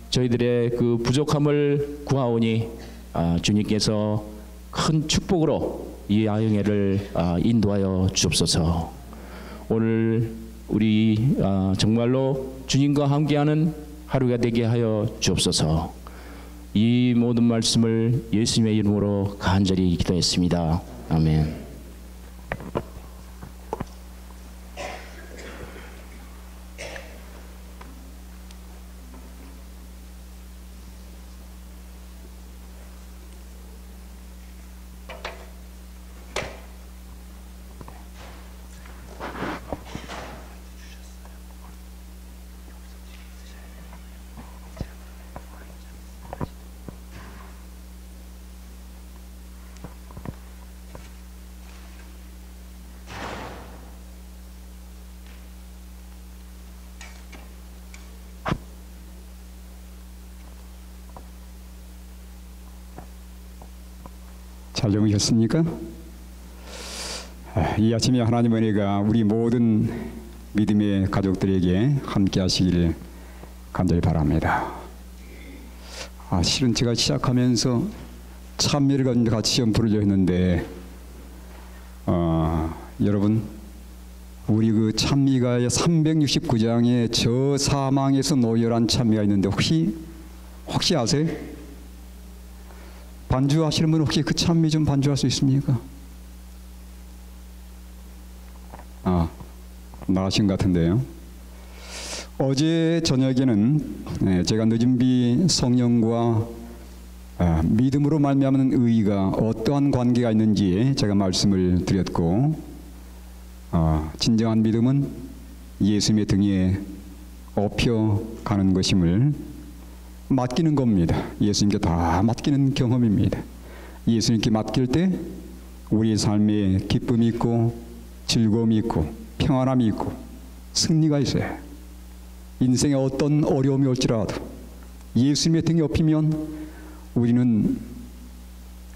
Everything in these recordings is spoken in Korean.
저희들의 그 부족함을 구하오니 주님께서 큰 축복으로 이 야영회를 인도하여 주옵소서. 오늘 우리 정말로 주님과 함께하는 하루가 되게 하여 주옵소서. 이 모든 말씀을 예수님의 이름으로 간절히 기도했습니다. 아멘. 잘 주무셨습니까? 이 아침에 하나님의 은혜가 우리 모든 믿음의 가족들에게 함께 하시기를 간절히 바랍니다. 실은 제가 시작하면서 찬미를 같이 좀 부르려 했는데 여러분, 우리 그 찬미가의 369장에 저 사망에서 노열한 찬미가 있는데 혹시 아세요? 반주하시는 분 혹시 그 찬미 좀 반주할 수 있습니까? 나으신 것 같은데요. 어제 저녁에는 제가 늦은 비 성령과 믿음으로 말미암는 의가 어떠한 관계가 있는지 제가 말씀을 드렸고, 진정한 믿음은 예수님의 등에 업혀가는 것임을 맡기는 겁니다. 예수님께 다 맡기는 경험입니다. 예수님께 맡길 때 우리 삶에 기쁨이 있고 즐거움이 있고 평안함이 있고 승리가 있어요. 인생에 어떤 어려움이 올지라도 예수님의 등에 업히면 우리는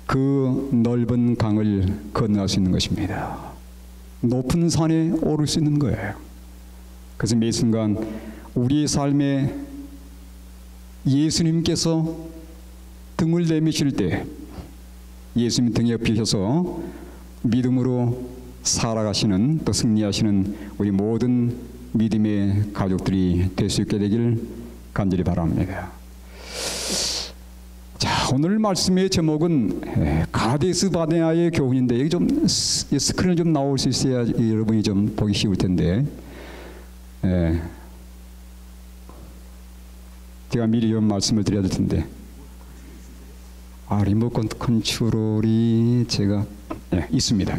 그 넓은 강을 건너갈 수 있는 것입니다. 높은 산에 오를 수 있는 거예요. 그래서 매 순간 우리의 삶에 예수님께서 등을 내미실 때 예수님 등에 업히셔서 믿음으로 살아가시는, 또 승리하시는 우리 모든 믿음의 가족들이 될 수 있게 되길 간절히 바랍니다. 자, 오늘 말씀의 제목은 가데스 바네아의 교훈인데, 여기 좀 스크린을 좀 나올 수 있어야 여러분이 좀 보기 쉬울 텐데, 제가 미리 좀 말씀을 드려야 될 텐데, 리모컨 컨트롤이 제가 있습니다.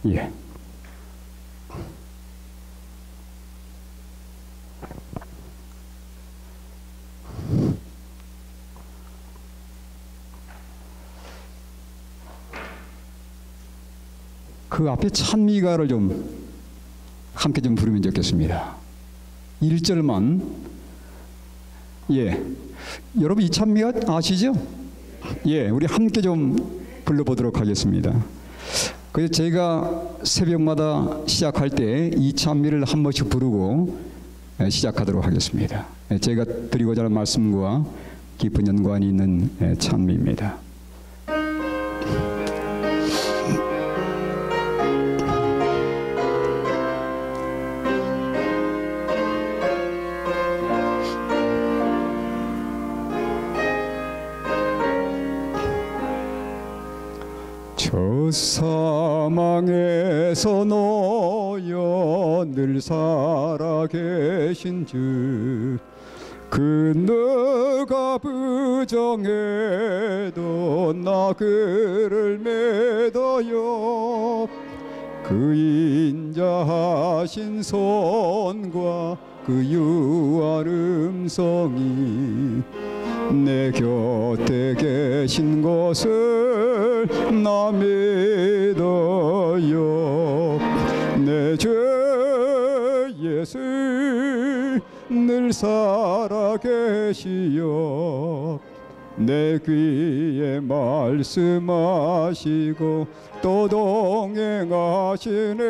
예. 그 앞에 찬미가를 좀 함께 좀 부르면 좋겠습니다. 1절만. 여러분 이 찬미가 아시죠? 우리 함께 좀 불러보도록 하겠습니다. 그래서 제가 새벽마다 시작할 때 이 찬미를 한 번씩 부르고 시작하도록 하겠습니다. 제가 드리고자 하는 말씀과 깊은 연관이 있는 찬미입니다. 저 사망에서 놓여 늘 살아계신 주 그 너가 부정해도 나 그를 믿어요. 그 인자하신 손과 그 유한 음성이 내 곁에 계신 것을 나 믿어요. 내 주 예수 늘 살아계시어 내 귀에 말씀하시고 또 동행하시네.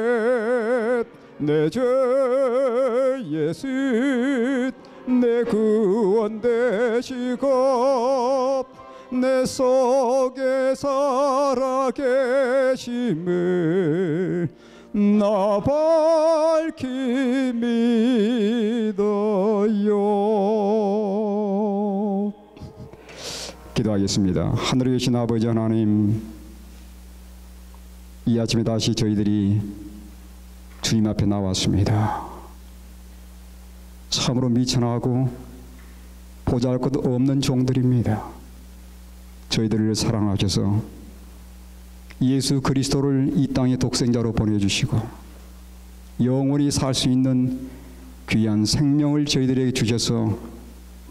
내 주 예수 내 구원 되시고 내 속에 살아계심을 나 밝히 믿어요. 기도하겠습니다. 하늘에 계신 아버지 하나님, 이 아침에 다시 저희들이 주님 앞에 나왔습니다. 참으로 미천하고 보잘것없는 종들입니다. 저희들을 사랑하셔서 예수 그리스도를 이 땅의 독생자로 보내주시고 영원히 살 수 있는 귀한 생명을 저희들에게 주셔서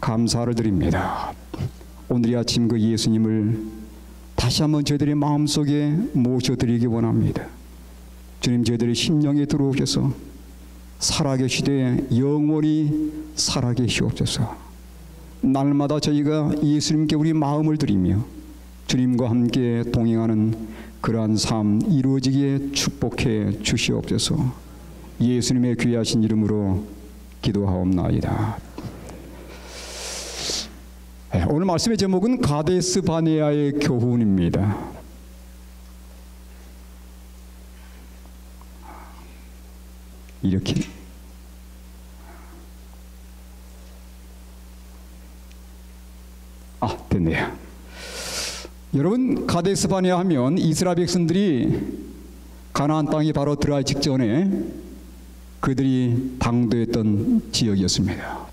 감사를 드립니다. 오늘 이 아침 그 예수님을 다시 한번 저희들의 마음속에 모셔드리기 원합니다. 주님, 저희들의 심령에 들어오셔서 살아계시되 영원히 살아계시옵소서. 날마다 저희가 예수님께 우리 마음을 드리며 주님과 함께 동행하는 그러한 삶 이루어지기에 축복해 주시옵소서. 예수님의 귀하신 이름으로 기도하옵나이다. 오늘 말씀의 제목은 가데스 바네아의 교훈입니다. 이렇게 됐네요. 여러분, 가데스 바네아 하면 이스라엘 백성들이 가나안 땅에 바로 들어갈 직전에 그들이 당도했던 지역이었습니다.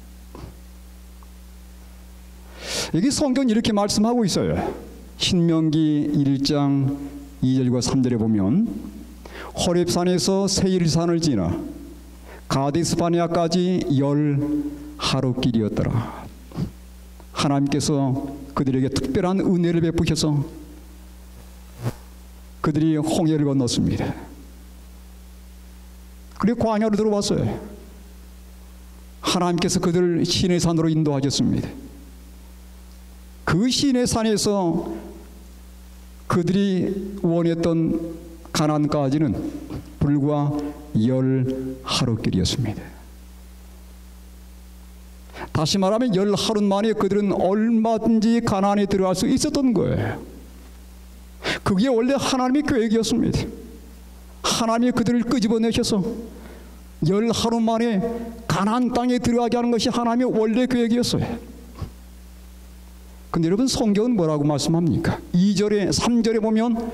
여기 성경은 이렇게 말씀하고 있어요. 신명기 1장 2절과 3절에 보면 호렙산에서 세일산을 지나 가데스 바네아까지 10하루길이었더라. 하나님께서 그들에게 특별한 은혜를 베푸셔서 그들이 홍해를 건넜습니다. 그리고 광야로 들어왔어요. 하나님께서 그들을 시내산으로 인도하셨습니다. 그 시내산에서 그들이 원했던 가나안까지는 불과 10하루길이었습니다. 다시 말하면 10하루 만에 그들은 얼마든지 가나안에 들어갈 수 있었던 거예요. 그게 원래 하나님의 계획이었습니다. 하나님이 그들을 끄집어내셔서 10하루 만에 가나안 땅에 들어가게 하는 것이 하나님의 원래 계획이었어요. 근데 여러분, 성경은 뭐라고 말씀합니까? 2절에 3절에 보면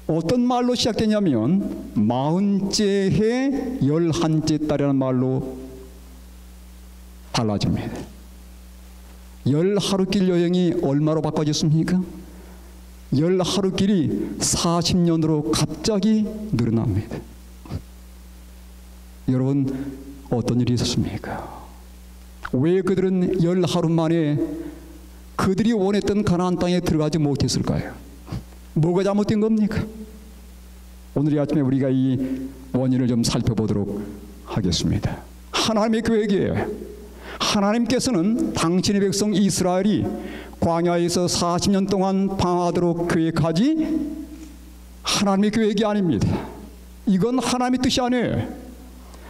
어떤 말로 시작되냐면 40째 해 11째 달이라는 말로 달라집니다. 10하루길 여행이 얼마로 바꿔졌습니까? 10하루길이 40년으로 갑자기 늘어납니다. 여러분, 어떤 일이 있었습니까? 왜 그들은 10하루 만에 그들이 원했던 가나안 땅에 들어가지 못했을까요? 뭐가 잘못된 겁니까? 오늘 이 아침에 우리가 이 원인을 좀 살펴보도록 하겠습니다. 하나님의 계획이에요. 하나님께서는 당신의 백성 이스라엘이 광야에서 40년 동안 방황하도록 계획하지 하나님의 계획이 아닙니다. 이건 하나님의 뜻이 아니에요.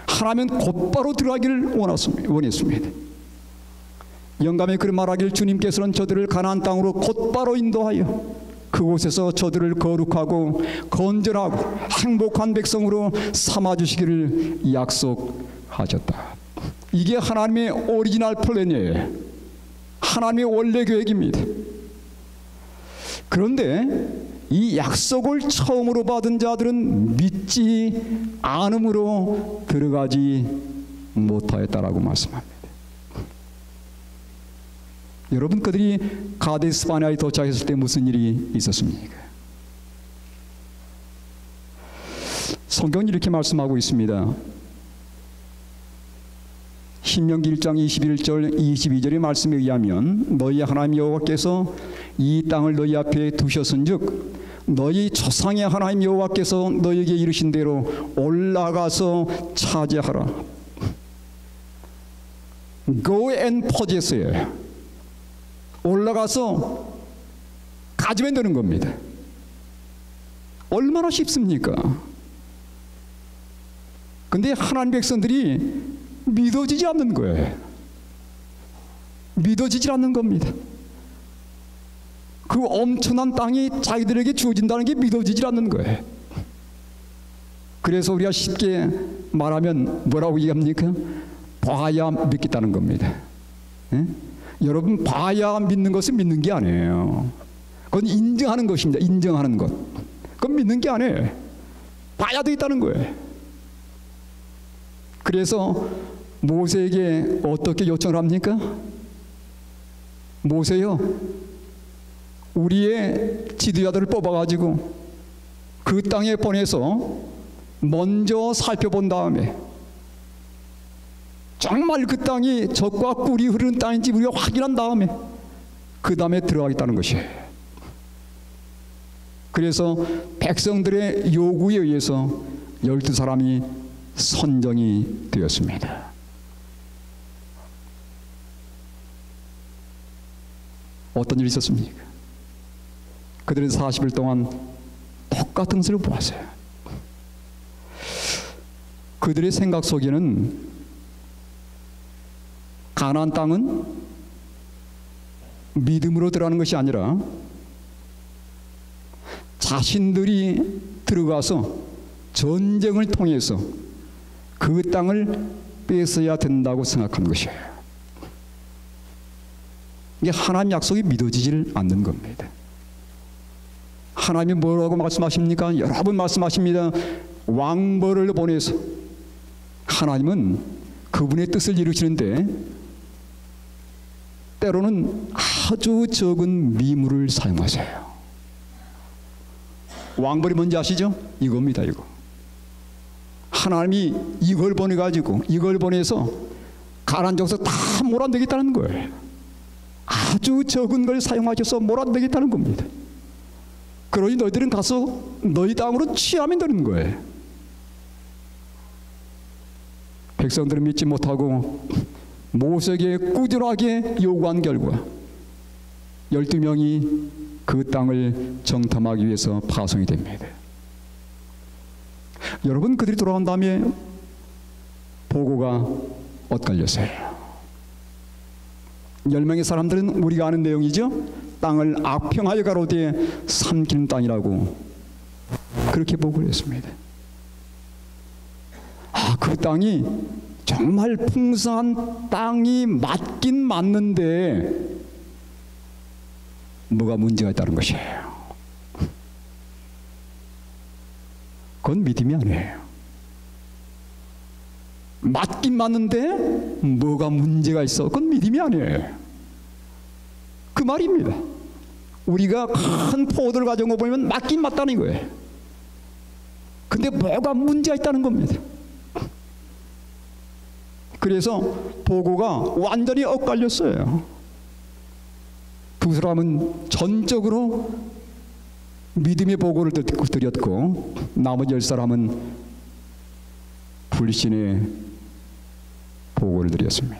하나님은 곧바로 들어가기를 원했습니다. 영감에 그런 말하길, 주님께서는 저들을 가나안 땅으로 곧바로 인도하여 그곳에서 저들을 거룩하고 건전하고 행복한 백성으로 삼아주시기를 약속하셨다. 이게 하나님의 오리지널 플랜이에요. 하나님의 원래 계획입니다. 그런데 이 약속을 처음으로 받은 자들은 믿지 않음으로 들어가지 못하였다라고 말씀합니다. 여러분, 그들이 가데스 바네아에 도착했을 때 무슨 일이 있었습니까? 성경이 이렇게 말씀하고 있습니다. 신명기 1장 21절 22절의 말씀에 의하면 너희 하나님 여호와께서 이 땅을 너희 앞에 두셨은즉 너희 조상의 하나님 여호와께서 너희에게 이르신 대로 올라가서 차지하라. Go and possess예요. 올라가서 가지면 되는 겁니다. 얼마나 쉽습니까? 근데 하나님 백성들이 믿어지지 않는 거예요. 믿어지지 않는 겁니다. 그 엄청난 땅이 자기들에게 주어진다는 게 믿어지지 않는 거예요. 그래서 우리가 쉽게 말하면 뭐라고 얘기합니까? 봐야 믿겠다는 겁니다. 예? 여러분, 봐야 믿는 것은 믿는 게 아니에요. 그건 인정하는 것입니다. 인정하는 것. 그건 믿는 게 아니에요. 봐야 되겠다는 거예요. 그래서 모세에게 어떻게 요청을 합니까? 모세요, 우리의 지도자들을 뽑아가지고 그 땅에 보내서 먼저 살펴본 다음에 정말 그 땅이 젖과 꿀이 흐르는 땅인지 우리가 확인한 다음에 그 다음에 들어가겠다는 것이에요. 그래서 백성들의 요구에 의해서 12사람이 선정이 되었습니다. 어떤 일이 있었습니까? 그들은 40일 동안 똑같은 것을 보았어요. 그들의 생각 속에는 가나안 땅은 믿음으로 들어가는 것이 아니라 자신들이 들어가서 전쟁을 통해서 그 땅을 뺏어야 된다고 생각한 것이에요. 이게 하나님 약속이 믿어지질 않는 겁니다. 하나님이 뭐라고 말씀하십니까? 여러 번 말씀하십니다. 왕벌을 보내서 하나님은 그분의 뜻을 이루시는데 때로는 아주 적은 미물을 사용하세요. 왕벌이 뭔지 아시죠? 이겁니다. 이거. 하나님이 이걸 보내가지고 이걸 보내서 가나안 족속 다 몰아내겠다는 거예요. 아주 적은 걸 사용하셔서 몰아내겠다는 겁니다. 그러니 너희들은 가서 너희 땅으로 취하면 되는 거예요. 백성들은 믿지 못하고 모세에게 꾸준하게 요구한 결과 12명이 그 땅을 정탐하기 위해서 파송이 됩니다. 여러분, 그들이 돌아온 다음에 보고가 엇갈렸어요. 10명의 사람들은 우리가 아는 내용이죠. 땅을 악평하여 가로되 삼키는 땅이라고 그렇게 보고를 했습니다. 그 땅이 정말 풍성한 땅이 맞긴 맞는데 뭐가 문제가 있다는 것이에요. 그건 믿음이 아니에요. 맞긴 맞는데 뭐가 문제가 있어? 그건 믿음이 아니에요. 그 말입니다. 우리가 큰 포도를 가져온 거 보면 맞긴 맞다는 거예요. 근데 뭐가 문제가 있다는 겁니다. 그래서 보고가 완전히 엇갈렸어요. 두 사람은 전적으로 믿음의 보고를 드렸고 나머지 10사람은 불신의 보고를 드렸습니다.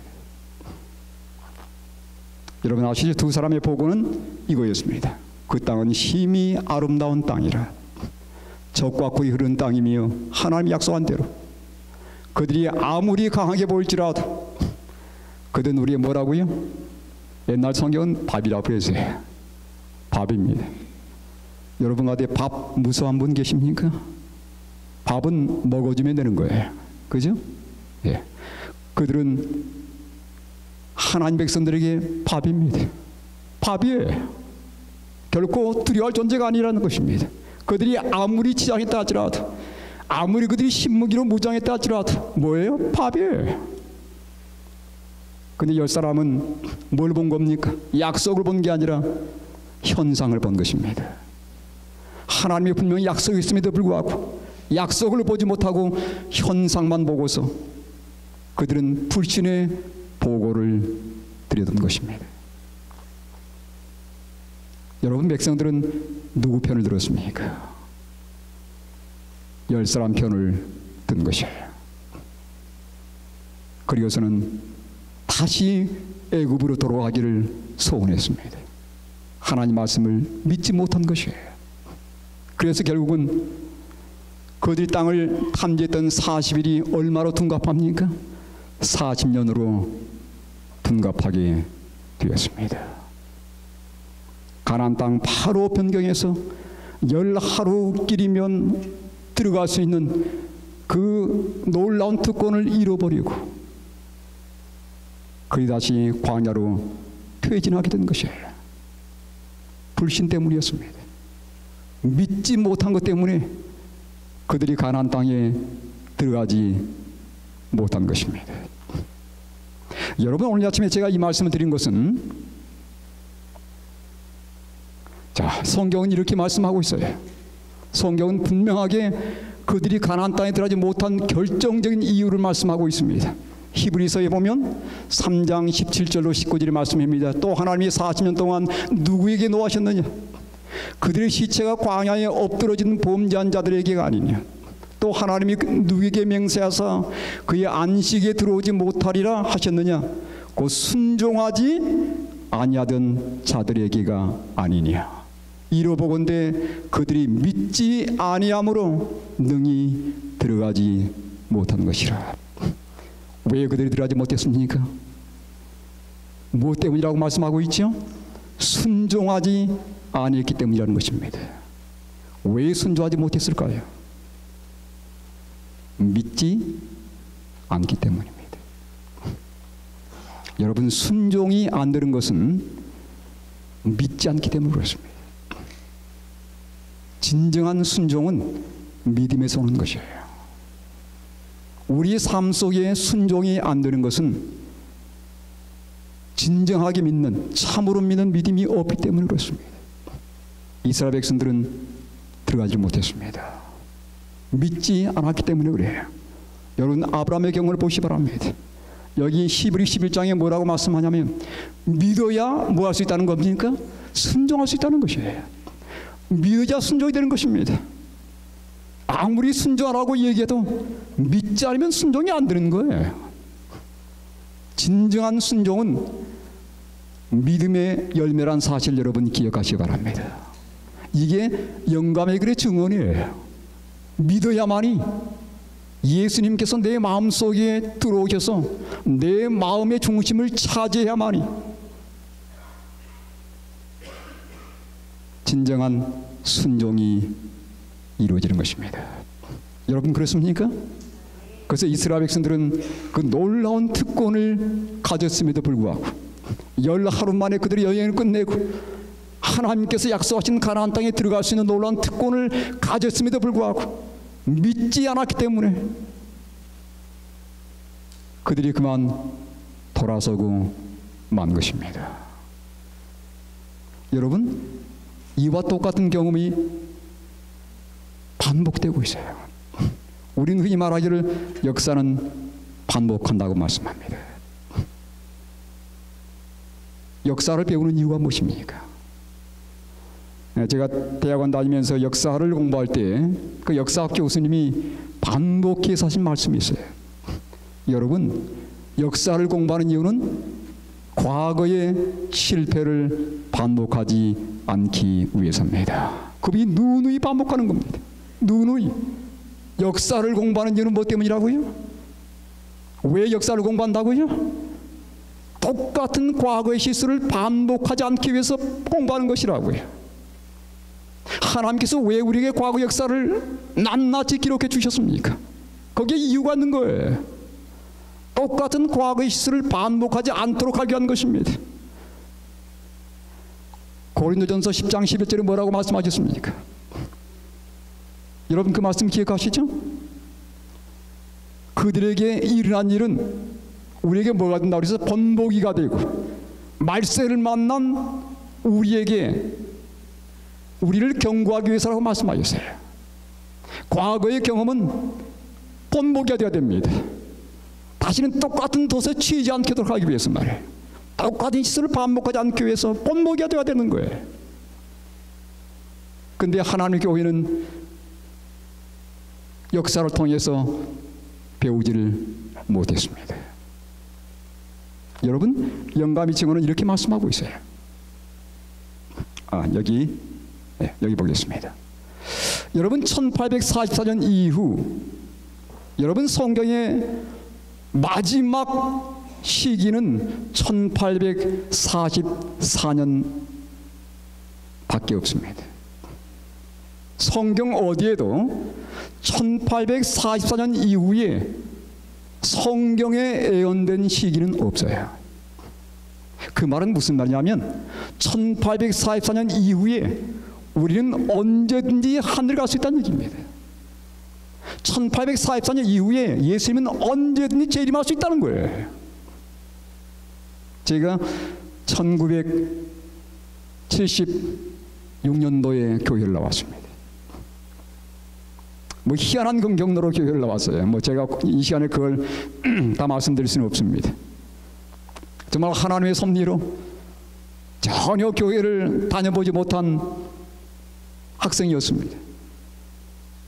여러분 아시죠? 두 사람의 보고는 이거였습니다. 그 땅은 힘이 아름다운 땅이라 젖과 꿀이 흐르는 땅이며 하나님이 약속한 대로 그들이 아무리 강하게 보일지라도 그들은 우리의 뭐라고요? 옛날 성경은 밥이라고 그랬어요. 밥입니다. 여러분 가운데 밥 무서운 분 계십니까? 밥은 먹어주면 되는 거예요. 그죠? 예. 그들은 하나님 백성들에게 밥입니다. 밥이에요. 결코 두려워할 존재가 아니라는 것입니다. 그들이 아무리 치장했다 할지라도 아무리 그들이 신무기로 무장했다 할지라도 뭐예요? 밥이에요. 근데 10사람은 뭘 본 겁니까? 약속을 본 게 아니라 현상을 본 것입니다. 하나님이 분명히 약속이 있음에도 불구하고 약속을 보지 못하고 현상만 보고서 그들은 불신의 보고를 드려둔 것입니다. 여러분, 백성들은 누구 편을 들었습니까? 10사람 편을 든 것이에요. 그리고서는 다시 애굽으로 돌아가기를 소원했습니다. 하나님 말씀을 믿지 못한 것이에요. 그래서 결국은 그들이 땅을 탐지했던 40일이 얼마로 둔갑합니까? 40년으로 둔갑하게 되었습니다. 가나안 땅 바로 변경해서 10하루길이면 들어갈 수 있는 그 놀라운 특권을 잃어버리고 그리 다시 광야로 퇴진하게 된 것이에요. 불신 때문이었습니다. 믿지 못한 것 때문에 그들이 가나안 땅에 들어가지 못한 것입니다. 여러분, 오늘 아침에 제가 이 말씀을 드린 것은, 자, 성경은 이렇게 말씀하고 있어요. 성경은 분명하게 그들이 가나안 땅에 들어가지 못한 결정적인 이유를 말씀하고 있습니다. 히브리서에 보면 3장 17절로 19절에 말씀합니다. 또 하나님이 40년 동안 누구에게 노하셨느냐? 그들의 시체가 광야에 엎드러진 범죄한 자들에게가 아니냐? 또 하나님이 누구에게 맹세하사 그의 안식에 들어오지 못하리라 하셨느냐? 곧 순종하지 아니하던 자들에게가 아니냐? 이로보건대 그들이 믿지 아니함으로 능히 들어가지 못한 것이라. 왜 그들이 들어가지 못했습니까? 무엇 때문이라고 말씀하고 있죠? 순종하지 아니했기 때문이라는 것입니다. 왜 순종하지 못했을까요? 믿지 않기 때문입니다. 여러분, 순종이 안 되는 것은 믿지 않기 때문에 그렇습니다. 진정한 순종은 믿음에서 오는 것이에요. 우리의 삶 속에 순종이 안 되는 것은 진정하게 믿는, 참으로 믿는 믿음이 없기 때문에 그렇습니다. 이스라엘 백성들은 들어가지 못했습니다. 믿지 않았기 때문에 그래요. 여러분, 아브라함의 경우를 보시기 바랍니다. 여기 히브리 11장에 뭐라고 말씀하냐면, 믿어야 뭐 할 수 있다는 겁니까? 순종할 수 있다는 것이에요. 믿어야 순종이 되는 것입니다. 아무리 순종하라고 얘기해도 믿지 않으면 순종이 안 되는 거예요. 진정한 순종은 믿음의 열매란 사실 여러분 기억하시기 바랍니다. 이게 영감의 글의 증언이에요. 믿어야만이 예수님께서 내 마음속에 들어오셔서 내 마음의 중심을 차지해야만이 진정한 순종이 이루어지는 것입니다. 여러분, 그렇습니까? 그래서 이스라엘 백성들은 그 놀라운 특권을 가졌음에도 불구하고 10하루 만에 그들의 여행을 끝내고 하나님께서 약속하신 가나안 땅에 들어갈 수 있는 놀라운 특권을 가졌음에도 불구하고 믿지 않았기 때문에 그들이 그만 돌아서고 만 것입니다. 여러분, 이와 똑같은 경험이 반복되고 있어요. 우리는 흔히 말하기를 역사는 반복한다고 말씀합니다. 역사를 배우는 이유가 무엇입니까? 제가 대학원 다니면서 역사를 공부할 때 그 역사학 교수님이 반복해서 하신 말씀이 있어요. 여러분, 역사를 공부하는 이유는 과거의 실패를 반복하지 않기 위해서입니다. 그분이 누누이 반복하는 겁니다. 누누이. 역사를 공부하는 이유는 무엇 때문이라고요? 왜 역사를 공부한다고요? 똑같은 과거의 실수를 반복하지 않기 위해서 공부하는 것이라고요. 하나님께서 왜 우리에게 과거 역사를 낱낱이 기록해 주셨습니까? 거기에 이유가 있는 거예요. 똑같은 과거의 실수를 반복하지 않도록 하기 위한 것입니다. 고린도전서 10장 11절에 뭐라고 말씀하셨습니까? 여러분, 그 말씀 기억하시죠? 그들에게 일어난 일은 우리에게 뭐가 된다고 그래서 본보기가 되고, 말세를 만난 우리에게 우리를 경고하기 위해서라고 말씀하셨어요. 과거의 경험은 본보기가 되어야 됩니다. 다시는 똑같은 덫에 취하지 않도록 하기 위해서 말이에요. 똑같은 실수를 반복하지 않기 위해서 본보기가 되어야 되는 거예요. 근데 하나님의 교회는 역사를 통해서 배우지를 못했습니다. 여러분, 영감의 증언은 이렇게 말씀하고 있어요. 여기 보겠습니다. 여러분, 1844년 이후 여러분 성경의 마지막 시기는 1844년 밖에 없습니다. 성경 어디에도 1844년 이후에 성경에 예언된 시기는 없어요. 그 말은 무슨 말이냐면 1844년 이후에 우리는 언제든지 하늘 갈 수 있다는 얘기입니다. 1844년 이후에 예수님은 언제든지 재림할 수 있다는 거예요. 제가 1976년도에 교회를 나왔습니다. 뭐 희한한 경로로 교회를 나왔어요. 제가 이 시간에 그걸 다 말씀드릴 수는 없습니다. 정말 하나님의 섭리로 전혀 교회를 다녀보지 못한 학생이었습니다.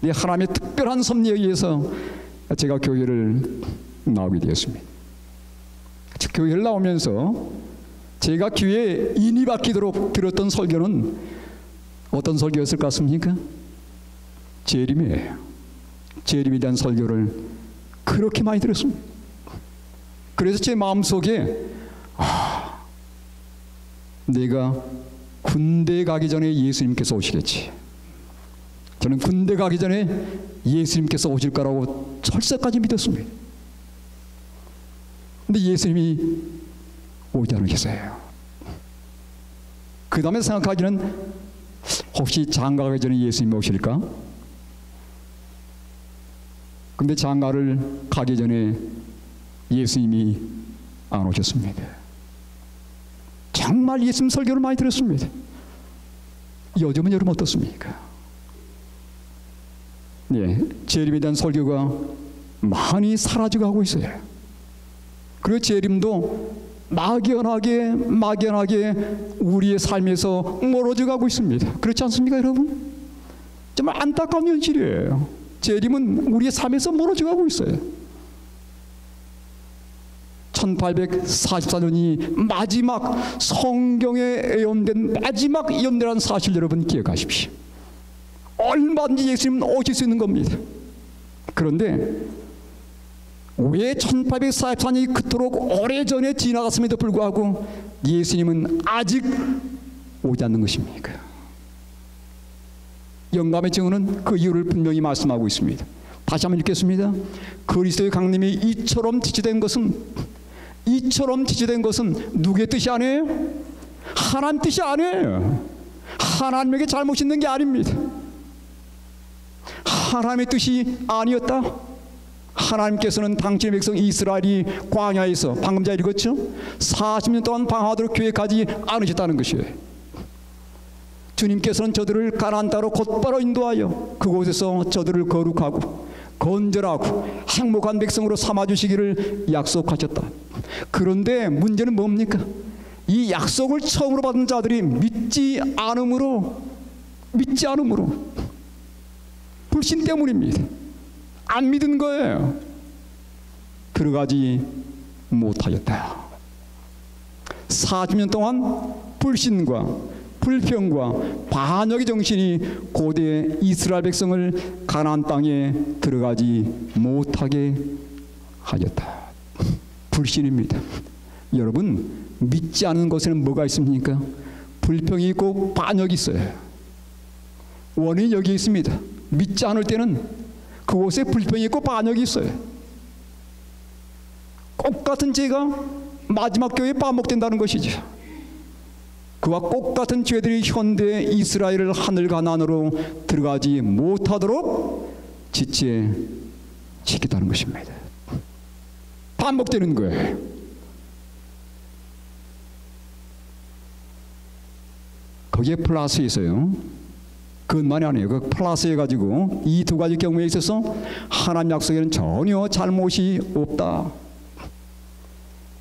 이 하나님의 특별한 섭리에 의해서 제가 교회를 나오게 되었습니다. 교회를 나오면서 제가 귀에 인이 박히도록 들었던 설교는 어떤 설교였을 것 같습니까? 재림이에요. 재림에 대한 설교를 그렇게 많이 들었습니다. 그래서 제 마음속에 내가 군대 가기 전에 예수님께서 오시겠지. 저는 군대 가기 전에 예수님께서 오실 거라고 철석까지 믿었습니다. 근데 예수님이 오지 않으셨어요. 그 다음에 생각하기는 혹시 장가 가기 전에 예수님이 오실까? 근데 장가를 가기 전에 예수님이 안 오셨습니다. 정말 예수님 설교를 많이 들었습니다. 요즘은 여러분 어떻습니까? 네, 재림에 대한 설교가 많이 사라지고 하고 있어요. 그리고 재림도 막연하게 우리의 삶에서 멀어져 가고 있습니다. 그렇지 않습니까, 여러분? 정말 안타까운 현실이에요. 재림은 우리의 삶에서 멀어져 가고 있어요. 1844년이 마지막 성경에 예언된 마지막 예언이라는 사실 여러분 기억하십시오. 얼마든지 예수님은 오실 수 있는 겁니다. 그런데 왜 1844년이 그토록 오래전에 지나갔음에도 불구하고 예수님은 아직 오지 않는 것입니까? 영감의 증언은 그 이유를 분명히 말씀하고 있습니다. 다시 한번 읽겠습니다. 그리스도의 강림이 이처럼 지체된 것은 누구의 뜻이 아니에요? 하나님 뜻이 아니에요. 하나님에게 잘못 있는 게 아닙니다. 하나님의 뜻이 아니었다. 하나님께서는 당신의 백성 이스라엘이 광야에서 방금 잘 읽었죠? 40년 동안 방황하도록 계획하지 않으셨다는 것이에요. 주님께서는 저들을 가나안 땅으로 곧바로 인도하여 그곳에서 저들을 거룩하고 건전하고 행복한 백성으로 삼아주시기를 약속하셨다. 그런데 문제는 뭡니까? 이 약속을 처음으로 받은 자들이 믿지 않음으로 불신 때문입니다. 안 믿은 거예요. 들어가지 못하였다. 40년 동안 불신과 불평과 반역의 정신이 고대 이스라엘 백성을 가나안 땅에 들어가지 못하게 하였다. 불신입니다. 여러분, 믿지 않은 것에는 뭐가 있습니까? 불평이 있고 반역이 있어요. 원인이 여기 있습니다. 믿지 않을 때는 그곳에 불평이 있고 반역이 있어요. 똑같은 죄가 마지막 교회에 반복된다는 것이죠. 그와 똑같은 죄들이 현대 이스라엘을 하늘 가나안으로 들어가지 못하도록 지체시켰다는 것입니다. 다 반복되는 거예요. 거기에 플러스 있어요. 그것만이 아니에요. 그 플러스 해가지고 이 두 가지 경우에 있어서 하나님 약속에는 전혀 잘못이 없다.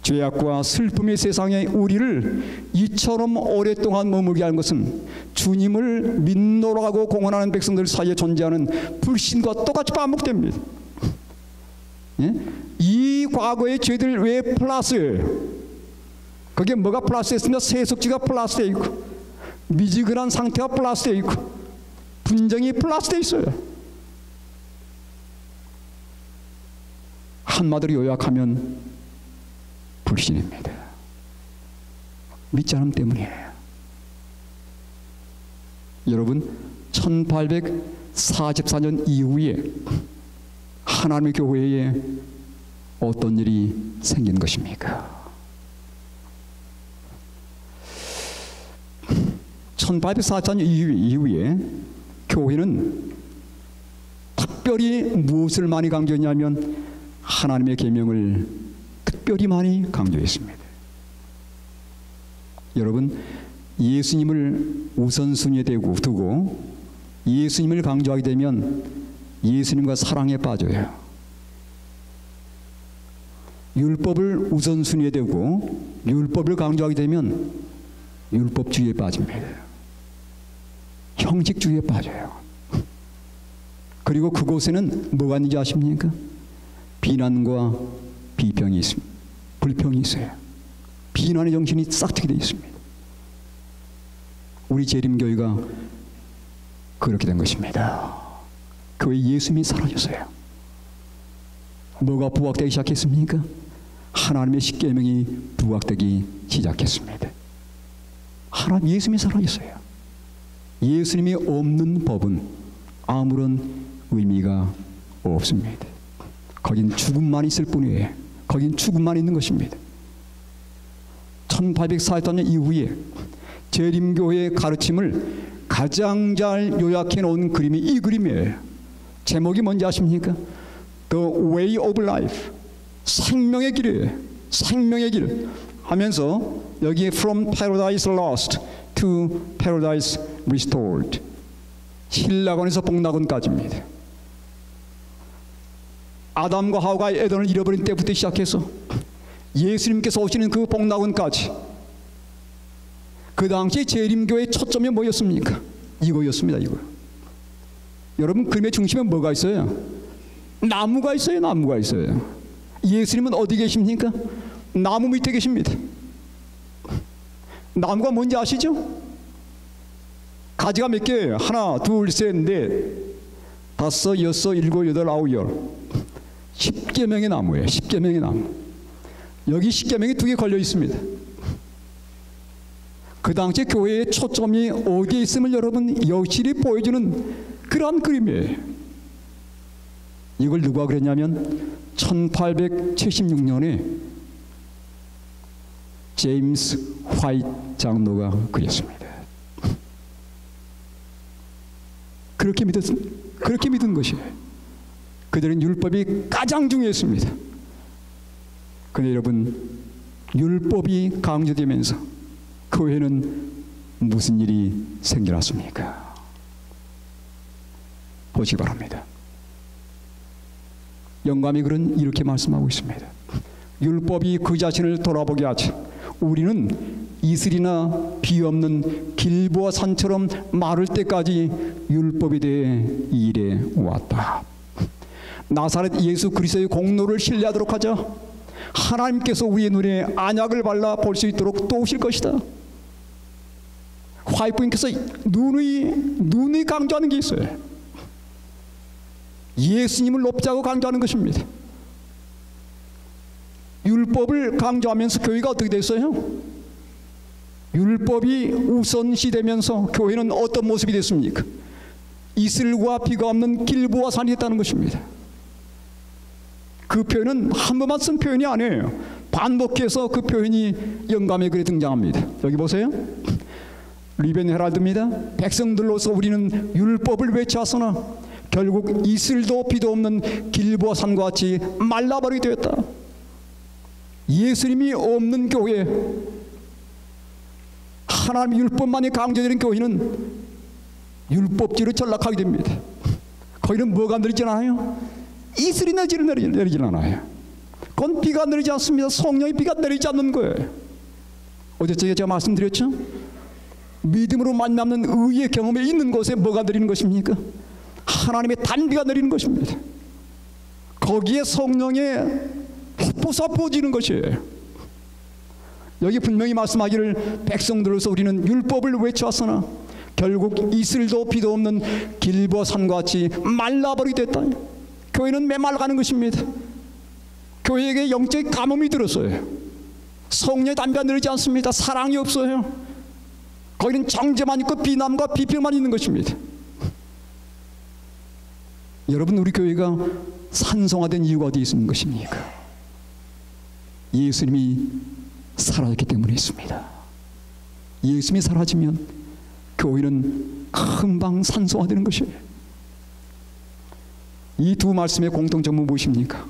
죄악과 슬픔의 세상에 우리를 이처럼 오랫동안 머물게 하는 것은 주님을 믿노라 하고 공언하는 백성들 사이에 존재하는 불신과 똑같이 반복됩니다. 예? 이 과거의 죄들 왜 플러스예요? 거기에 뭐가 플러스했습니까? 세속지가 플러스되어 있고 미지근한 상태가 플러스되어 있고 분쟁이 플러스되어 있어요. 한마디로 요약하면 불신입니다. 믿지 않음 때문이에요. 여러분, 1844년 이후에 하나님의 교회에 어떤 일이 생긴 것입니까? 1844년 이후에 교회는 특별히 무엇을 많이 강조했냐면 하나님의 계명을 특별히 많이 강조했습니다. 여러분, 예수님을 우선순위에 두고 예수님을 강조하게 되면 예수님과 사랑에 빠져요. 율법을 우선순위에 두고 율법을 강조하게 되면 율법주의에 빠집니다. 형식주의에 빠져요. 그리고 그곳에는 뭐가 있는지 아십니까? 비난과 비평이 있습니다. 불평이 있어요. 비난의 정신이 싹트게 되어 있습니다. 우리 재림교회가 그렇게 된 것입니다. 교회 예수님이 사라졌어요. 뭐가 부각되기 시작했습니까? 하나님의 십계명이 부각되기 시작했습니다. 하나님 예수님이 사라졌어요. 예수님이 없는 법은 아무런 의미가 없습니다. 거긴 죽음만 있을 뿐이에요. 거긴 죽음만 있는 것입니다. 1844년 이후에 재림교회의 가르침을 가장 잘 요약해 놓은 그림이 이 그림이에요. 제목이 뭔지 아십니까? The Way of Life. 생명의 길이에요. 생명의 길 하면서 여기에 From Paradise Lost to Paradise Restored. 신라곤에서 복락원까지입니다. 아담과 하와가 에덴을 잃어버린 때부터 시작해서 예수님께서 오시는 그 복락원까지, 그 당시 재림교회의 초점이 뭐였습니까? 이거였습니다. 이거. 여러분, 그림의 중심에 뭐가 있어요? 나무가 있어요. 나무가 있어요. 예수님은 어디 계십니까? 나무 밑에 계십니다. 나무가 뭔지 아시죠? 가지가 몇 개예요? 하나, 둘, 셋, 넷, 다섯, 여섯, 일곱, 여덟, 아홉, 열. 10계명의 나무예요. 10계명의 나무. 여기 10계명이 2개 걸려 있습니다. 그 당시 교회의 초점이 어디에 있음을 여러분 여실히 보여주는 그러한 그림이에요. 이걸 누가 그랬냐면 1876년에 제임스 화이트 장로가 그렸습니다. 그렇게 믿은 것이에요. 그들은 율법이 가장 중요했습니다. 그런데 여러분, 율법이 강조되면서 교회는 무슨 일이 생겨났습니까? 보시기 바랍니다. 영감이 글은 이렇게 말씀하고 있습니다. 율법이 그 자신을 돌아보게 하지 우리는 이슬이나 비 없는 길보아 산처럼 마를 때까지 율법에 대해 일해 왔다. 나사렛 예수 그리스도의 공로를 신뢰하도록 하자. 하나님께서 우리의 눈에 안약을 발라 볼 수 있도록 도우실 것이다. 화이트님께서 눈이 강조하는 게 있어요. 예수님을 높이자고 강조하는 것입니다. 율법을 강조하면서 교회가 어떻게 됐어요? 율법이 우선시되면서 교회는 어떤 모습이 됐습니까? 이슬과 비가 없는 길보아 산이 됐다는 것입니다. 그 표현은 한 번만 쓴 표현이 아니에요. 반복해서 그 표현이 영감의 글에 등장합니다. 여기 보세요. 리벤 헤랄드입니다. 백성들로서 우리는 율법을 외쳤으나 결국 이슬도 비도 없는 길보아 산과 같이 말라버리게 되었다. 예수님이 없는 교회, 하나님 율법만이 강조되는 교회는 율법주의로 전락하게 됩니다. 거기는 뭐가 내리진 않아요? 이슬이 내리진 않아요. 그건 비가 내리지 않습니다. 성령의 비가 내리지 않는 거예요. 어제 제가 말씀드렸죠? 믿음으로 만남는 의의 경험에 있는 곳에 뭐가 내리는 것입니까? 하나님의 단비가 내리는 것입니다. 거기에 성령의 헛보사 부어지는 것이에요. 여기 분명히 말씀하기를 백성들로서 우리는 율법을 외쳐왔으나 결국 이슬도 비도 없는 길보산과 같이 말라버리게 됐다. 교회는 메말라가는 것입니다. 교회에게 영적 가뭄이 들었어요. 성령의 담배가 내리지 않습니다. 사랑이 없어요. 거기는 정죄만 있고 비난과 비평만 있는 것입니다. 여러분, 우리 교회가 산성화된 이유가 어디에 있는 것입니까? 예수님이 사라졌기 때문에 있습니다. 예수님이 사라지면 교회는 금방 산성화되는 것이에요. 이 두 말씀의 공통점은 무엇입니까?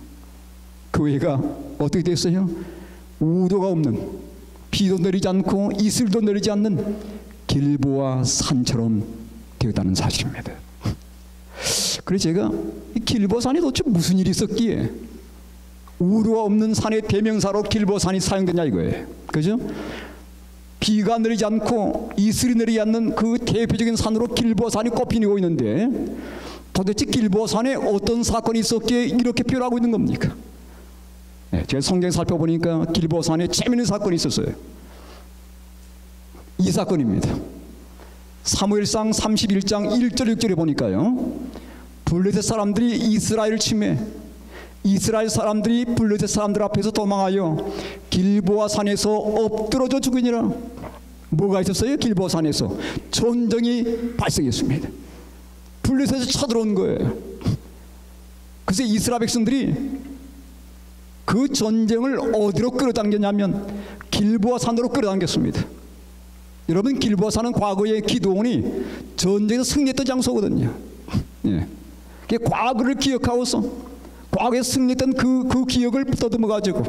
교회가 어떻게 됐어요? 우도가 없는, 비도 내리지 않고 이슬도 내리지 않는 길보와 산처럼 되었다는 사실입니다. 그래서 제가 이 길보산이 도대체 무슨 일이 있었기에 우도가 없는 산의 대명사로 길보산이 사용되냐 이거예요. 그죠? 비가 내리지 않고 이슬이 내리지 않는 그 대표적인 산으로 길보산이 꼽히고 있는데, 도대체 길보산에 어떤 사건이 있었기에 이렇게 표현하고 있는 겁니까? 네, 제가 성경 살펴보니까 길보산에 재미있는 사건이 있었어요. 이 사건입니다. 사무엘상 31장 1절 6절에 보니까요, 블레셋 사람들이 이스라엘을 침해, 이스라엘 사람들이 블레셋 사람들 앞에서 도망하여 길보아 산에서 엎드러져 죽으니라. 뭐가 있었어요? 길보아 산에서 전쟁이 발생했습니다. 블레셋에서 쳐들어온 거예요. 그래서 이스라엘 백성들이 그 전쟁을 어디로 끌어당겼냐면 길보아 산으로 끌어당겼습니다. 여러분, 길보아 산은 과거에 기드온이 전쟁에서 승리했던 장소거든요. 예. 과거를 기억하고서 과거에 승리했던 그 기억을 더듬어 가지고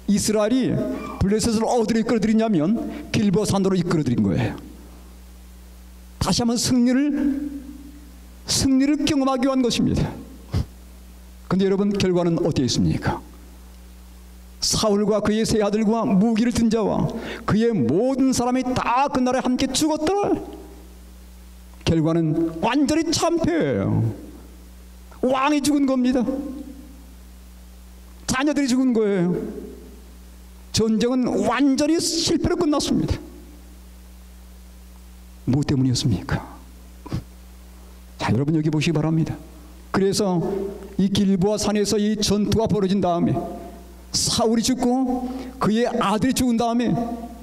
이스라엘이 블레셋을 어디로 이끌어들이냐면 길보아 산으로 이끌어들인 거예요. 다시 한번 승리를 경험하기 위한 것입니다. 그런데 여러분, 결과는 어디에 있습니까? 사울과 그의 세 아들과 무기를 든 자와 그의 모든 사람이 다 그날에 함께 죽었더라. 결과는 완전히 참패예요. 왕이 죽은 겁니다. 자녀들이 죽은 거예요. 전쟁은 완전히 실패로 끝났습니다. 뭐 때문이었습니까? 자, 여러분 여기 보시기 바랍니다. 그래서 이 길보아 산에서 이 전투가 벌어진 다음에 사울이 죽고 그의 아들이 죽은 다음에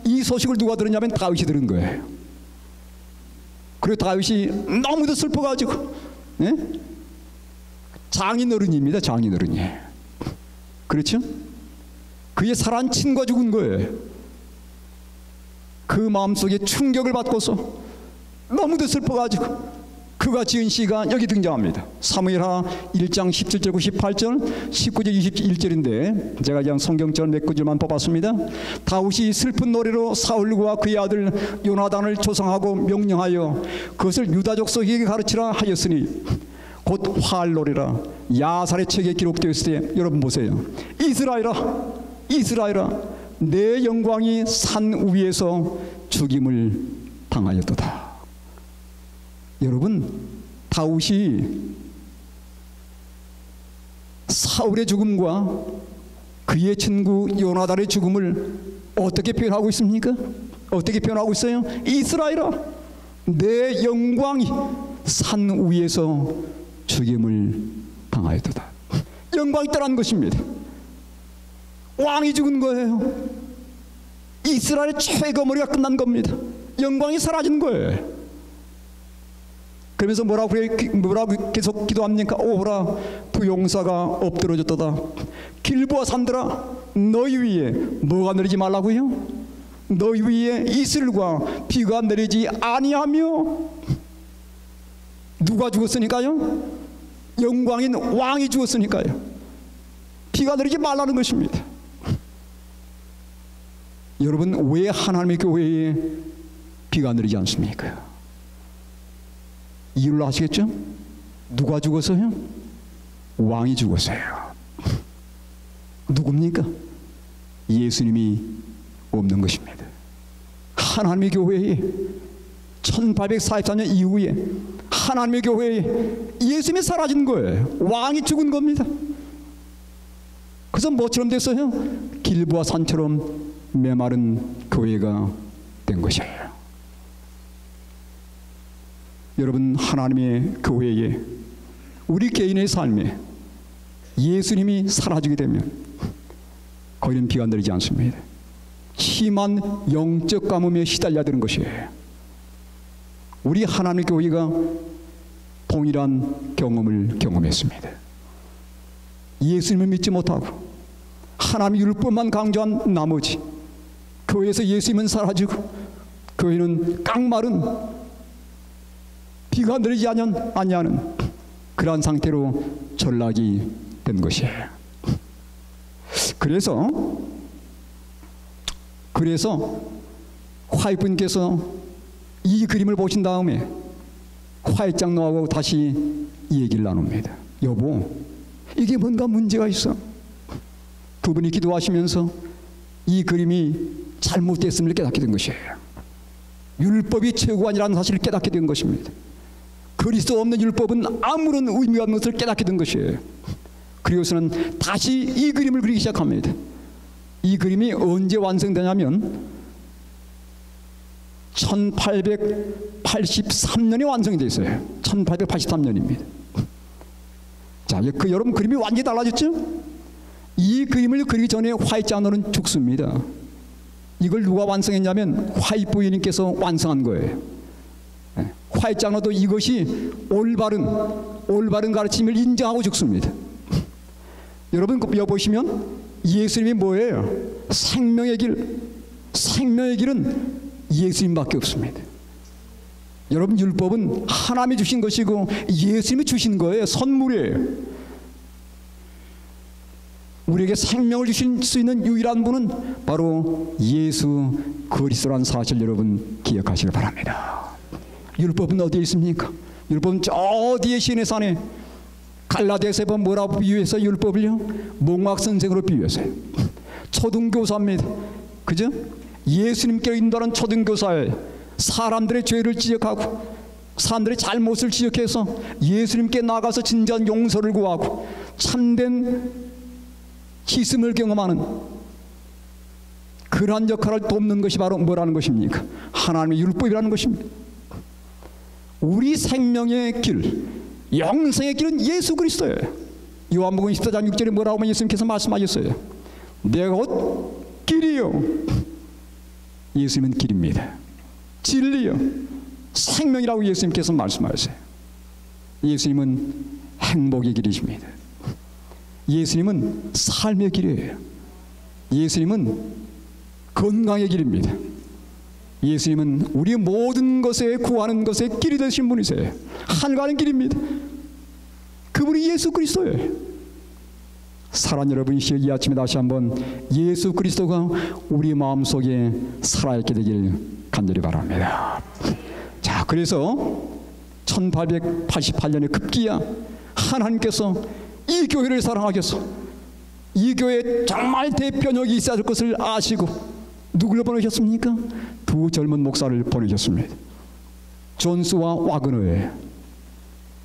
이 소식을 누가 들었냐면 다윗이 들은 거예요. 그리고 다윗이 너무도 슬퍼가지고, 네? 장인어른입니다. 장인어른이. 그렇죠? 그의 사랑한 친구가 죽은 거예요. 그 마음속에 충격을 받고서 너무도 슬퍼가지고 그가 지은 시가 여기 등장합니다. 사무엘하 1장 17절 18절 19절 21절인데 제가 그냥 성경절 몇 구절만 뽑았습니다. 다윗이 슬픈 노래로 사울과 그의 아들 요나단을 조상하고 명령하여 그것을 유다족 속에게 가르치라 하였으니 곧 화할노래라. 야살의 책에 기록되었을 때 여러분 보세요. 이스라엘아, 이스라엘아, 내 영광이 산 위에서 죽임을 당하였도다. 여러분, 다윗이 사울의 죽음과 그의 친구 요나단의 죽음을 어떻게 표현하고 있습니까? 어떻게 표현하고 있어요? 이스라엘아, 내 영광이 산 위에서 죽임을 당하였도다. 영광이 떠난 것입니다. 왕이 죽은 거예요. 이스라엘의 최거머리가 끝난 겁니다. 영광이 사라진 거예요. 그러면서 뭐라고 계속 기도합니까? 오호라, 두 용사가 엎드러졌도다. 길보아 산들아, 너희 위에 뭐가 내리지 말라고요? 너희 위에 이슬과 비가 내리지 아니하며. 누가 죽었으니까요? 영광인 왕이 죽었으니까요. 비가 내리지 말라는 것입니다. 여러분, 왜 하나님의 교회에 비가 내리지 않습니까? 이유를 아시겠죠? 누가 죽었어요? 왕이 죽었어요. 누굽니까? 예수님이 없는 것입니다. 하나님의 교회에 1844년 이후에 하나님의 교회에 예수님이 사라진 거예요. 왕이 죽은 겁니다. 그래서 뭐처럼 됐어요? 길보아 산처럼 메마른 교회가 된 것이에요. 여러분, 하나님의 교회에 우리 개인의 삶에 예수님이 사라지게 되면 거기는 비가 내리지 않습니다. 심한 영적 가뭄에 시달려야 되는 것이에요. 우리 하나님의 교회가 동일한 경험을 경험했습니다. 예수님을 믿지 못하고 하나님의 율법만 강조한 나머지 교회에서 예수님은 사라지고 교회는 깡마른 비가 내리지 아니하는 그러한 상태로 전락이 된 것이에요. 그래서 화이트분께서 이 그림을 보신 다음에 화이트장로하고 다시 이 얘기를 나눕니다. 여보, 이게 뭔가 문제가 있어. 두 분이 기도하시면서 이 그림이 잘못됐음을 깨닫게 된 것이에요. 율법이 최고아니라는 사실을 깨닫게 된 것입니다. 그리스도 없는 율법은 아무런 의미가 없는 것을 깨닫게 된 것이에요. 그리고서는 다시 이 그림을 그리기 시작합니다. 이 그림이 언제 완성되냐면 1883년에 완성이 되어 있어요. 1883년입니다. 자, 여러분, 그림이 완전히 달라졌죠? 이 그림을 그리기 전에 화이트장로는 죽습니다. 이걸 누가 완성했냐면 화이트 부인님께서 완성한 거예요. 화이트장로도 이것이 올바른 가르침을 인정하고 죽습니다. 여러분, 보시면 예수님이 뭐예요? 생명의 길은 예수님밖에 없습니다. 여러분, 율법은 하나님이 주신 것이고 예수님이 주신 거예요. 선물이에요. 우리에게 생명을 주실 수 있는 유일한 분은 바로 예수 그리스도라는 사실 여러분 기억하시길 바랍니다. 율법은 어디에 있습니까? 율법은 저 뒤에 시내 산에 갈라디아서에 보면 뭐라고 비유해서 율법을요? 몽학선생으로 비유했어요. 초등교사입니다. 그죠? 예수님께 인도하는 초등교사예요. 사람들의 죄를 지적하고 사람들의 잘못을 지적해서 예수님께 나가서 진정한 용서를 구하고 참된 희생을 경험하는 그러한 역할을 돕는 것이 바로 뭐라는 것입니까? 하나님의 율법이라는 것입니다. 우리 생명의 길, 영생의 길은 예수 그리스도예요. 요한복음 14장 6절에 뭐라고 하면 예수님께서 말씀하셨어요. 내가 곧 길이요. 예수님은 길입니다. 진리요. 생명이라고 예수님께서 말씀하셨어요. 예수님은 행복의 길이십니다. 예수님은 삶의 길이에요. 예수님은 건강의 길입니다. 예수님은 우리 모든 것에 구하는 것에 길이 되신 분이세요. 하늘 길입니다. 그분이 예수 그리스도예요. 사랑하는 여러분, 이 아침에 다시 한번 예수 그리스도가 우리 마음속에 살아있게 되길 간절히 바랍니다. 자, 그래서 1888년에 급기야 하나님께서 이 교회를 사랑하셔서 이 교회에 정말 대변역이 있어야 할 것을 아시고 누구를 보내셨습니까? 두 젊은 목사를 보내셨습니다. 존스와 와그너예요.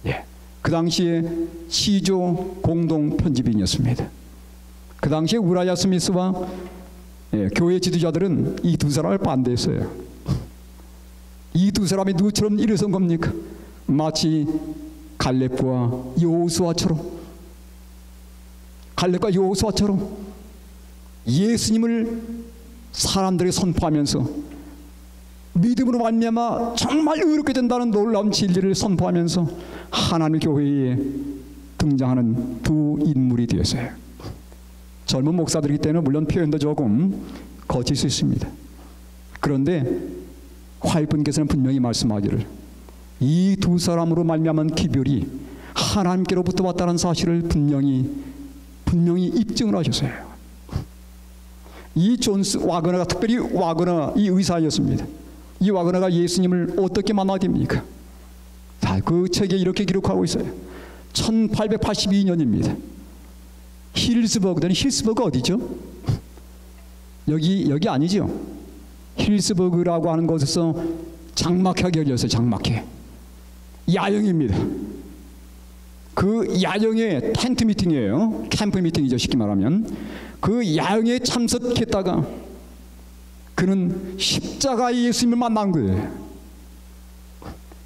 예. 그 당시에 시조 공동 편집인이었습니다. 그 당시에 우라야 스미스와 교회 지도자들은 이 두 사람을 반대했어요. 이 두 사람이 누구처럼 일어선 겁니까? 마치 갈렙과 여호수아처럼 예수님을 사람들에게 선포하면서 믿음으로 말미암아 정말 의롭게 된다는 놀라운 진리를 선포하면서 하나님의 교회에 등장하는 두 인물이 되었어요. 젊은 목사들이기 때문에 물론 표현도 조금 거칠 수 있습니다. 그런데 화이트분께서는 분명히 말씀하기를 이 두 사람으로 말미암은 기별이 하나님께로부터 왔다는 사실을 분명히 입증을 하셨어요. 이 존스 와그너가, 특별히 와그너 이 의사였습니다. 이 와그너가 예수님을 어떻게 만나게 됩니까? 자, 그 책에 이렇게 기록하고 있어요. 1882년입니다. 힐스버그 어디죠? 여기 아니죠? 힐스버그라고 하는 곳에서 장막회가 열렸어요. 장막회. 야영입니다. 그 야영의 텐트 미팅이에요. 캠프 미팅이죠, 쉽게 말하면. 그 야영에 참석했다가 그는 십자가의 예수님을 만난 거예요.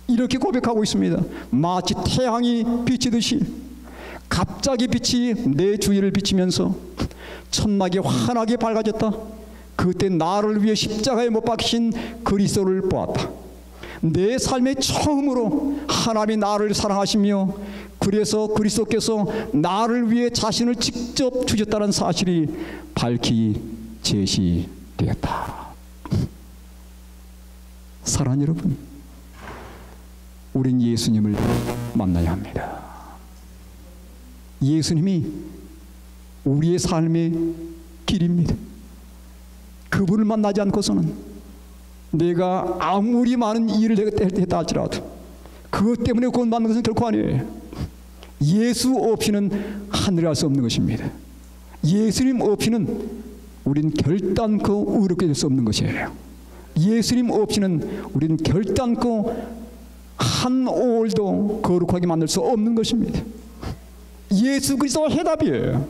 이렇게 고백하고 있습니다. 마치 태양이 비치듯이 갑자기 빛이 내 주위를 비치면서 천막이 환하게 밝아졌다. 그때 나를 위해 십자가에 못 박히신 그리스도를 보았다. 내 삶에 처음으로 하나님이 나를 사랑하시며 그래서 그리스도께서 나를 위해 자신을 직접 주셨다는 사실이 밝히 제시되었다. 사랑하는 여러분, 우린 예수님을 만나야 합니다. 예수님이 우리의 삶의 길입니다. 그분을 만나지 않고서는 내가 아무리 많은 일을 했다 할지라도 그것 때문에 구원 받는 것은 결코 아니에요. 예수 없이는 하늘에 갈 수 없는 것입니다. 예수님 없이는 우린 결단코 의롭게 될 수 없는 것이에요. 예수님 없이는 우린 결단코 한 올도 거룩하게 만들 수 없는 것입니다. 예수 그리스도가 해답이에요.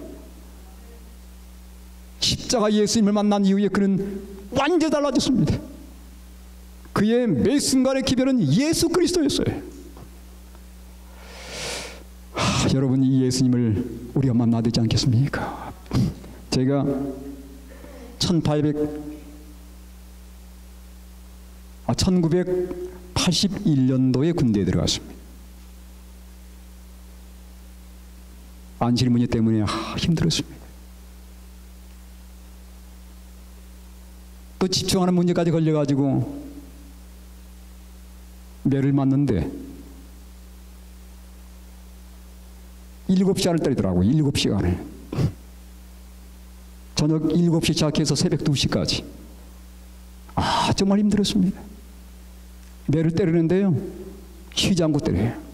십자가 예수님을 만난 이후에 그는 완전히 달라졌습니다. 그의 매 순간의 기별은 예수 그리스도였어요. 여러분, 이 예수님을 우리가 만나야 되지 않겠습니까? 제가 1981년도에 군대에 들어갔습니다. 안실 문제 때문에 힘들었습니다. 또 집중하는 문제까지 걸려가지고 매를 맞는데 7시간을 때리더라고요. 7시간을. 저녁 7시 시작해서 새벽 2시까지. 정말 힘들었습니다. 매를 때리는데요, 쉬지 않고 때려요.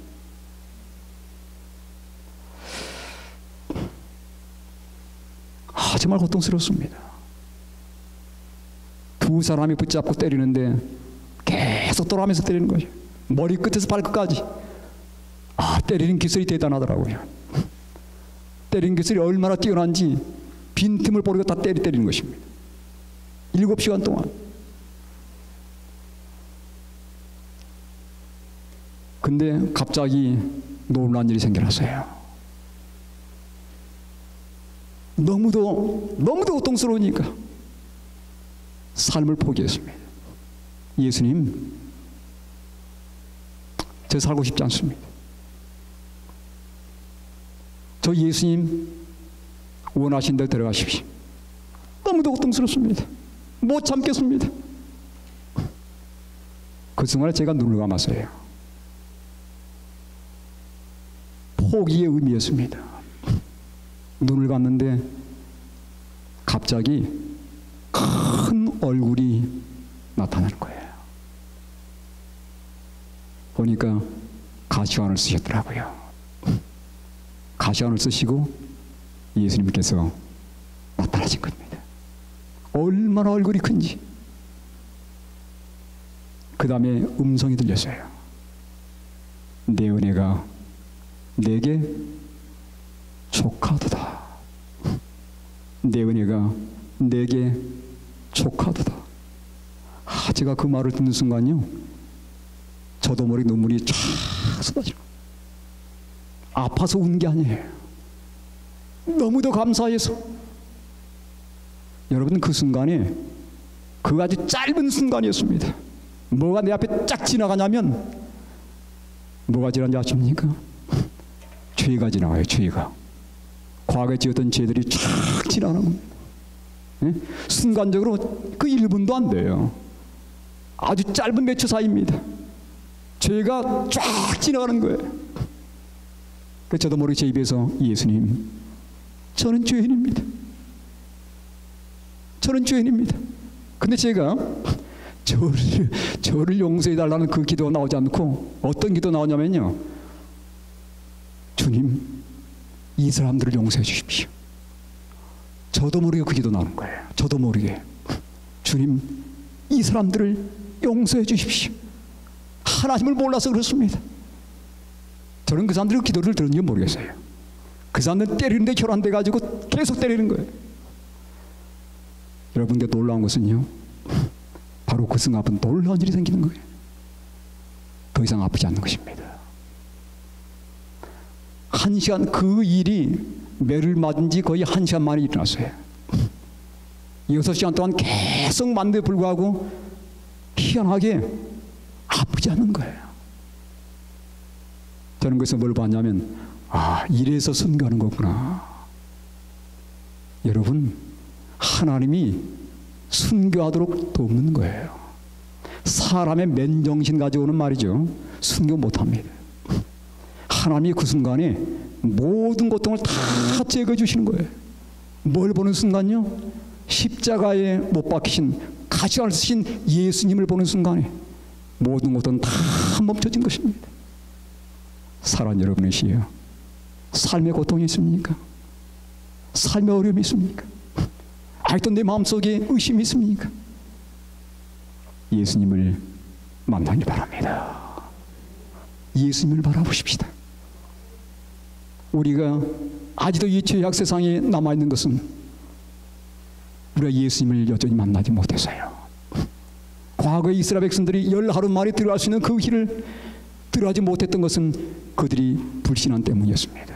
정말 고통스럽습니다. 두 사람이 붙잡고 때리는데 계속 돌아가면서 때리는 거죠. 머리끝에서 발끝까지. 때리는 기술이 대단하더라고요. 때리는 기술이 얼마나 뛰어난지 빈틈을 버리고 다 때리는 것입니다. 7시간 동안. 근데 갑자기 놀란 일이 생겨났어요. 너무도 고통스러우니까 삶을 포기했습니다. 예수님, 저 살고 싶지 않습니다. 저 예수님 원하신 대로 들어가십시오. 너무도 고통스럽습니다. 못 참겠습니다. 그 순간에 제가 눈을 감았어요. 포기의 의미였습니다. 눈을 감는데 갑자기 큰 얼굴이 나타나는 거예요. 보니까 가시관을 쓰셨더라고요. 가시관을 쓰시고 예수님께서 나타나신 겁니다. 얼마나 얼굴이 큰지. 그 다음에 음성이 들렸어요. 내 은혜가 내게 족하도다. 내 은혜가 내게 족하도다. 제가 그 말을 듣는 순간요, 저도 모르게 눈물이 쫙 쏟아지고, 아파서 운 게 아니에요. 너무도 감사해서. 여러분, 그 순간에, 그 아주 짧은 순간이었습니다. 뭐가 내 앞에 쫙 지나가냐면, 뭐가 지나는지 아십니까? 죄가 지나가요. 죄가. 과거에 지었던 죄들이 쫙 지나가는 겁니다. 네? 순간적으로 그 1분도 안 돼요. 아주 짧은 몇 초 사이입니다. 죄가 쫙 지나가는 거예요. 저도 모르게 제 입에서, 예수님, 저는 죄인입니다. 저는 죄인입니다. 근데 제가 저를 용서해달라는 그 기도가 나오지 않고 어떤 기도 나오냐면요. 주님, 이 사람들을 용서해 주십시오. 저도 모르게 그 기도 나오는 거예요. 저도 모르게. 주님, 이 사람들을 용서해 주십시오. 하나님을 몰라서 그렇습니다. 저는 그 사람들의 기도를 들은지 모르겠어요. 그 사람들은 때리는데 혈안돼가지고 계속 때리는 거예요. 여러분께 놀라운 것은요, 바로 그 순간 앞은 놀라운 일이 생기는 거예요. 더 이상 아프지 않는 것입니다. 1시간, 그 일이 매를 맞은 지 거의 1시간 만에 일어났어요. 6시간 동안 계속 맞는데 불구하고 희한하게 아프지 않는 거예요. 저는 그래서 뭘 봤냐면, 이래서 순교하는 거구나. 여러분, 하나님이 순교하도록 돕는 거예요. 사람의 맨정신 가져오는 말이죠. 순교 못합니다. 하나님이 그 순간에 모든 고통을 다 제거해 주시는 거예요. 뭘 보는 순간요? 십자가에 못 박히신, 가시관을 쓰신 예수님을 보는 순간에 모든 고통은 다 멈춰진 것입니다. 사랑하는 여러분의 시여, 삶의 고통이 있습니까? 삶의 어려움이 있습니까? 아직도 내 마음속에 의심이 있습니까? 예수님을 만나기 바랍니다. 예수님을 바라보십시다. 우리가 아직도 이 죄악 세상에 남아있는 것은 우리가 예수님을 여전히 만나지 못해서요. 과거의 이스라엘 백성들이 10하루 만에 들어갈 수 있는 그 길을 들어가지 못했던 것은 그들이 불신한 때문이었습니다.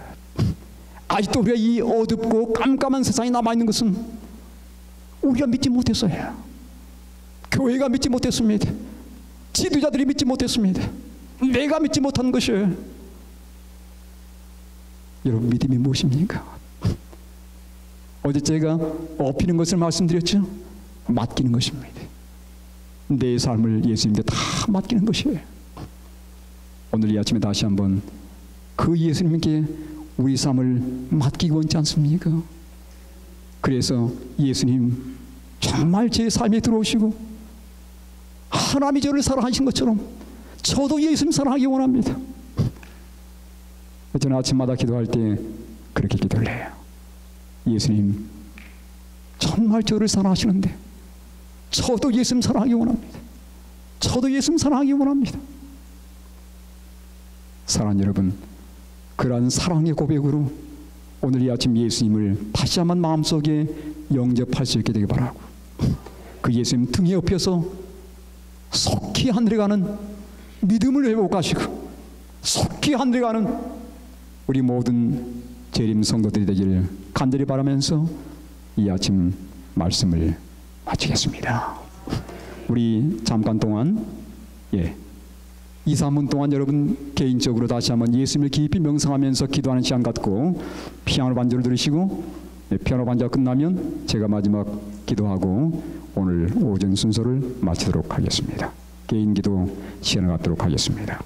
아직도 우리가 이 어둡고 깜깜한 세상에 남아있는 것은 우리가 믿지 못했어요. 교회가 믿지 못했습니다. 지도자들이 믿지 못했습니다. 내가 믿지 못한 것이에요. 여러분, 믿음이 무엇입니까? 어제 제가 엎히는 것을 말씀드렸죠. 맡기는 것입니다. 내 삶을 예수님께 다 맡기는 것이에요. 오늘 이 아침에 다시 한번 그 예수님께 우리 삶을 맡기기 원치 않습니까? 그래서 예수님, 정말 제 삶에 들어오시고 하나님이 저를 사랑하신 것처럼 저도 예수님 사랑하기 원합니다. 저는 아침마다 기도할 때 그렇게 기도를 해요. 예수님, 정말 저를 사랑하시는데 저도 예수님 사랑하기 원합니다. 저도 예수님 사랑하기 원합니다. 사랑하는 여러분, 그러한 사랑의 고백으로 오늘 이 아침 예수님을 다시 한번 마음속에 영접할 수 있게 되기 바라고, 그 예수님 등에 업혀서 속히 하늘에 가는 믿음을 회복하시고 속히 하늘에 가는 우리 모든 재림 성도들이 되기를 간절히 바라면서 이 아침 말씀을 마치겠습니다. 우리 잠깐 동안 2, 3분 동안 여러분 개인적으로 다시 한번 예수님을 깊이 명상하면서 기도하는 시간 갖고 피아노 반주를 들으시고, 피아노 반주가 끝나면 제가 마지막 기도하고 오늘 오전 순서를 마치도록 하겠습니다. 개인 기도 시간을 갖도록 하겠습니다.